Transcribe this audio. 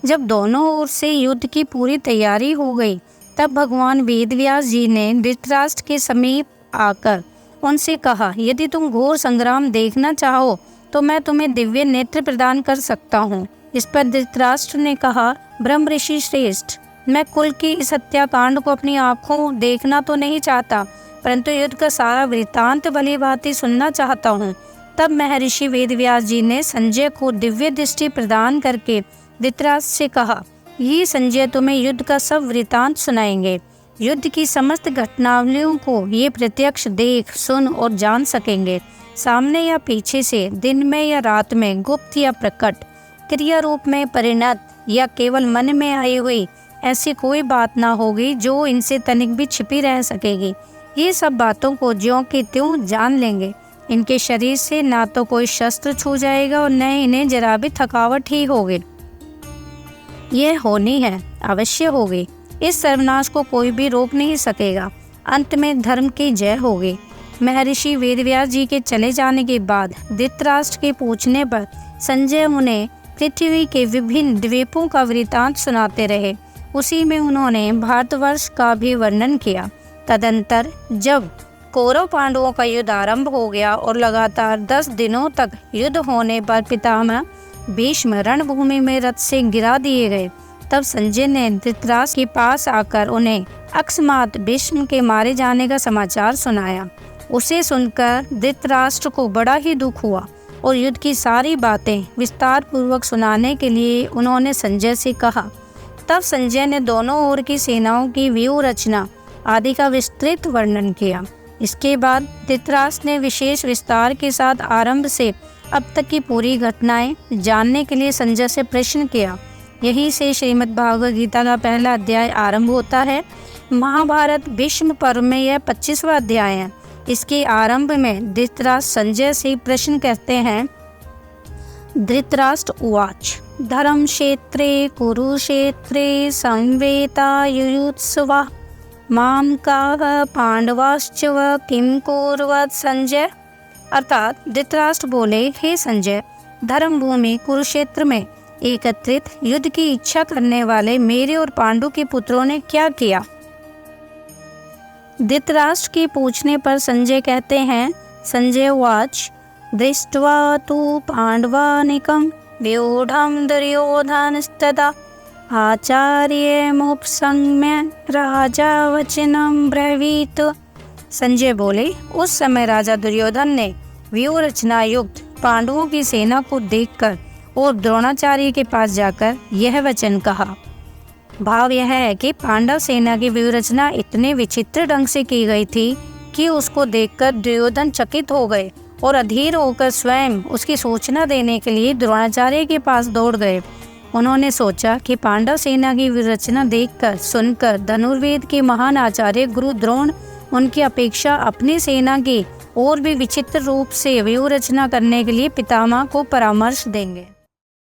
जब दोनों ओर से युद्ध की पूरी तैयारी हो गई, तब भगवान वेदव्यास जी ने धृतराष्ट्र के समीप आकर उनसे कहा, यदि तुम घोर संग्राम देखना चाहो तो मैं तुम्हें दिव्य नेत्र प्रदान कर सकता हूँ। इस पर धृतराष्ट्र ने कहा, ब्रह्म ऋषि श्रेष्ठ, मैं कुल की इस हत्याकांड को अपनी आंखों देखना तो नहीं चाहता, परंतु युद्ध का सारा वृत्तांत भली भांति सुनना चाहता हूँ। तब महर्षि वेदव्यास जी ने संजय को दिव्य दृष्टि प्रदान करके धृतराष्ट्र से कहा, ये संजय तुम्हें युद्ध का सब वृत्तांत सुनाएंगे। युद्ध की समस्त घटनावलियों को ये प्रत्यक्ष देख, सुन और जान सकेंगे। सामने या पीछे से, दिन में या रात में, गुप्त या प्रकट, क्रिया रूप में परिणत या केवल मन में आई हुई, ऐसी कोई बात ना होगी जो इनसे तनिक भी छिपी रह सकेगी। ये सब बातों को ज्यों की त्यों जान लेंगे। इनके शरीर से ना तो कोई शस्त्र छू जाएगा और न इन्हें जरा भी थकावट ही होगी। यह होनी है, अवश्य होगी। इस सर्वनाश को कोई भी रोक नहीं सकेगा। अंत में धर्म की जय होगी। महर्षि वेदव्यास जी के चले जाने के बाद धृतराष्ट्र के पूछने पर संजय उन्हें पृथ्वी के विभिन्न द्वीपों का वृत्तांत सुनाते रहे। उसी में उन्होंने भारतवर्ष का भी वर्णन किया। तदंतर जब कौरव पांडवों का युद्ध आरंभ हो गया और लगातार 10 दिनों तक युद्ध होने पर पितामह भीष्म रणभूमि में रथ से गिरा दिए गए, तब संजय ने धृतराष्ट्र के पास आकर उन्हें अकस्मात भीष्म के मारे जाने का समाचार सुनाया। उसे सुनकर धृतराष्ट्र को बड़ा ही दुख हुआ और युद्ध की सारी बातें विस्तार पूर्वक सुनाने के लिए उन्होंने संजय से कहा। तब संजय ने दोनों ओर की सेनाओं की व्यूह रचना आदि का विस्तृत वर्णन किया। इसके बाद धृतराष्ट्र ने विशेष विस्तार के साथ आरंभ से अब तक की पूरी घटनाएं जानने के लिए संजय से प्रश्न किया। यहीं से श्रीमद् भागवत गीता का पहला अध्याय आरंभ होता है। महाभारत भीष्म पर्व में यह 25वां अध्याय है। इसके आरंभ में धृतराष्ट्र संजय से प्रश्न करते हैं। धृतराष्ट्र उवाच, धर्म क्षेत्रे कुरुक्षेत्रे संवेतायुयुत्सवः माम काह पांडवाश्चव किम कुर्वत संजय। अर्थात धृतराष्ट्र बोले, हे संजय, धर्म भूमि कुरुक्षेत्र में एकत्रित युद्ध की इच्छा करने वाले मेरे और पांडु के पुत्रों ने क्या किया। धृतराष्ट्र के पूछने पर संजय कहते हैं, संजय उवाच, दृष्ट्वा तु पांडवानिकं व्यूढ़ं दुर्योधनस्तदा आचार्यमुपसंगम्य राजा वचनं ब्रवीत। संजय बोले, उस समय राजा दुर्योधन ने व्यूह रचना युक्त पांडवों की सेना को देखकर और द्रोणाचार्य के पास जाकर यह वचन कहा। भाव यह है कि पांडव सेना की व्यूह रचना इतने विचित्र ढंग से की गई थी कि उसको देखकर दुर्योधन चकित हो गए और अधीर होकर स्वयं उसकी सूचना देने के लिए द्रोणाचार्य के पास दौड़ गए। उन्होंने सोचा कि पांडव सेना की व्यूह रचना देखकर सुनकर धनुर्वेद के महान आचार्य गुरु द्रोण उनकी अपेक्षा अपनी सेना की और भी विचित्र रूप से व्यूह रचना करने के लिए पितामह को परामर्श देंगे।